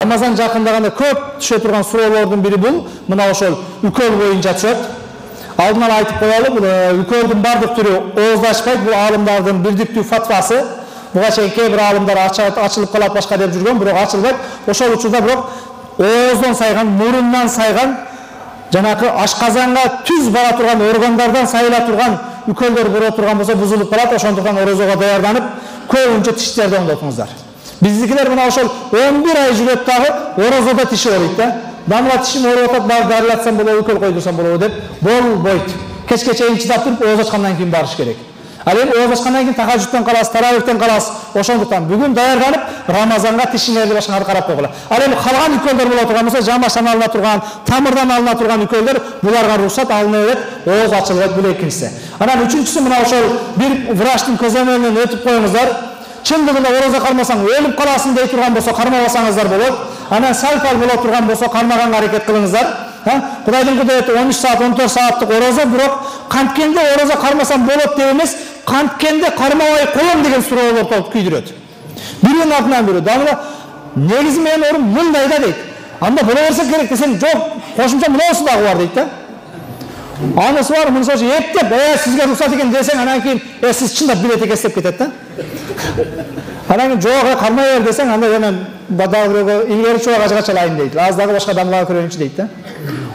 Рамазан жакындаганда көп түшө турган суроолордун бири бул мына ошол үкөл боюнча түшөт. Алдын ала айтып коелу, бул үкөлдүн бардык түрү ооздашпайт, бул аалымдардын бирдиктүү фатвасы. Буга чейин кээ бир аалымдар ачылып калат башка деп жүргөн, бирок ачылбайт. Ошол учурда бирок ооздон сайган, мурундан сайган, жанакы ашказанга түз бара турган органдардан сайыла турган үкөлдөр бура турган болсо бузулуп калат. Ошондуктан орозого даярданып, көбүнчө тиштерди оңдотуңуздар. Биздикилер мына ошол 11 ай жүрөт дагы орозодо тиши ооруйт да. Дамла тишим ооруп атат, баары дарылатсам болобу, үкөл койдурсам болобу деп болбойт. Кечке чейин чыдап туруп ооз ачкандан кийин барыш керек. Ал эми ооз ачкандан кийин тахажжуттан каласыз, таравихтен каласыз. Ошондуктан бүгүн даярданып Рамазанга тишиңерди башкаңарды карап койгула. Ал эми калган үкөлдөр боло турган болсо, жамбаштан алына турган, тамырдан алына турган үкөлдөр буларга уруксат алынып, ооз ачылбайт, бул экинчиси. Анан үчүнчүсү мына ошол бир врачтын көзөмөлүнөн өтүп коюңуздар. Чындыгында орозо кармасаң өлүп каласың дей турган болсо кармабасаңыздар болот. Анан сальпал боло турган болсо кармаганга аракет кылыңыздар. Кудайдын кудурети 13 саат, 14 сааттык орозо, бирок канткенде орозо кармасам болот деп эмес, канткенде кармабай коем деген суроолор күйдүрөт. Биринин артынан бири. Дагы негизи менен орун мындай да дейт. Анда боло берсе керек десең, жок, кошумча мынасы дагы бар дейт да. Анысы бар, мунусу эптеп, сизге уруксат экен десең, анан кийин сиз чындап билет экенсиз деп кетет да. Анан кийин жок, кармай бер десең, анда жана дагы бирөөгө илгери чубак ажга чалайын дейт. Az дагы башка дамлага көрөйүнчү дейт да.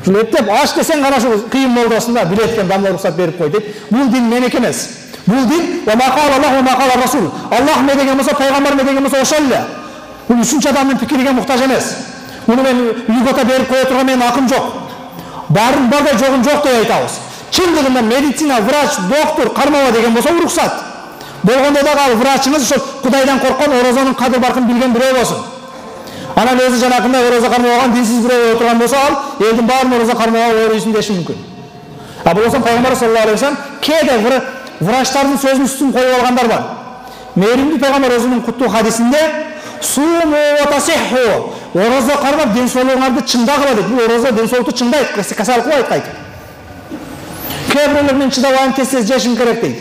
Ушул эптеп аш десең гана ушул кыйын болдосунда билет экен, дамла уруксат берип кой дейт. Бул дин меники эмес. Бул дин ва мақал Аллах ва мақал Расул. Аллах не деген болсо, пайгамбар не деген болсо ошол эле. Бул үчүнчү адамдын пикириге муктаж эмес. Муну мен үйгөтө берип кое турган менин акым жок. Барын бар да жогун жок деп айтабыз. Чындыгында медицина, врач, доктор кармаба деген болсо уруксат. Болгондо дагы ал врачыңыз ошол Кудайдан корккон, орозонун кадыр баркын билген бирөө болсун. Анан өзү жанакындай орозо кармабаган динсиз бирөө боло турган болсо, ал элдин баарын орозо кармабап ооруйсун деши мүмкүн. А болсо пайгамбар саллаллаху алейхи вассалам кээде врачтардын сөзүнүн үстүн коюп алгандар бар. Мээримдүү пайгамбар өзүнүн куттуу хадисинде суму ва тасихху, орозо кармап ден соолугуңарды чыңдагыла дейт. Бул орозо ден соолукту чыңдайт, касал кылбайт кайтып. Кээ бирөөлөр менен чыдабайм, тез жешим керек дейт.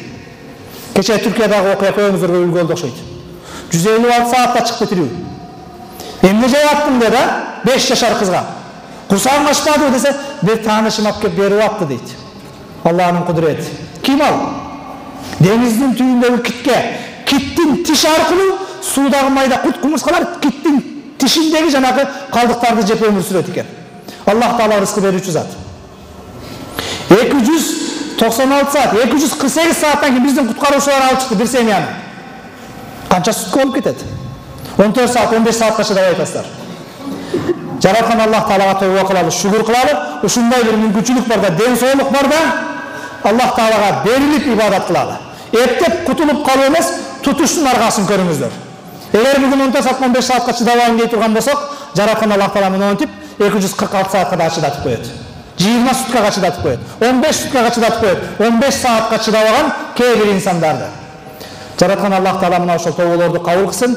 Кече Түркиядагы окуя көбүңүздөргө үлгү окшойт. 156 саатта чыкты тирүү. Эмне жааттым де да, 5 жашар кызга. Курсагың ачпадыбы десе, бир таанышым алып кеп берип атты дейт. Аллахтын кудурети. Ким ал? Деңиздин түбүндөгү китке, киттин тиши аркылуу суудагы майда курт кумурскалар киттин тишиндеги жанагы калдыктарды жеп өмүр сүрөт экен. Аллах таала рызкы берүүчү зат. 296 саат, 248 сааттан кийин биздин куткаруучулар алып чыкты бир семьяны. Канча сутка болуп кетет? 14 саат, 15 саатка чыдап айтасыздар. Жараткан Аллах таалага тобо кылалы, шүгүр кылалы. Ушундай бир мүмкүнчүлүк бар да, ден соолук бар да, Аллах таалага берилип ибадат кылалы. Эптеп кутулуп калуу эмес, тутуштун аргасын көрүңүздөр. Эгер бүгүн 14 саат, 15 саатка чыдабайм дей турган болсок, жараткан Аллах таала муну онтип 246 саатка да чыдатып коет. 20 суткага чыдатып коет. 15 суткага чыдатып коет. 15 саатка чыдабаган кээ бир инсандарды. Жараткан Аллах таала мына ошол тоболорду кабыл кылсын.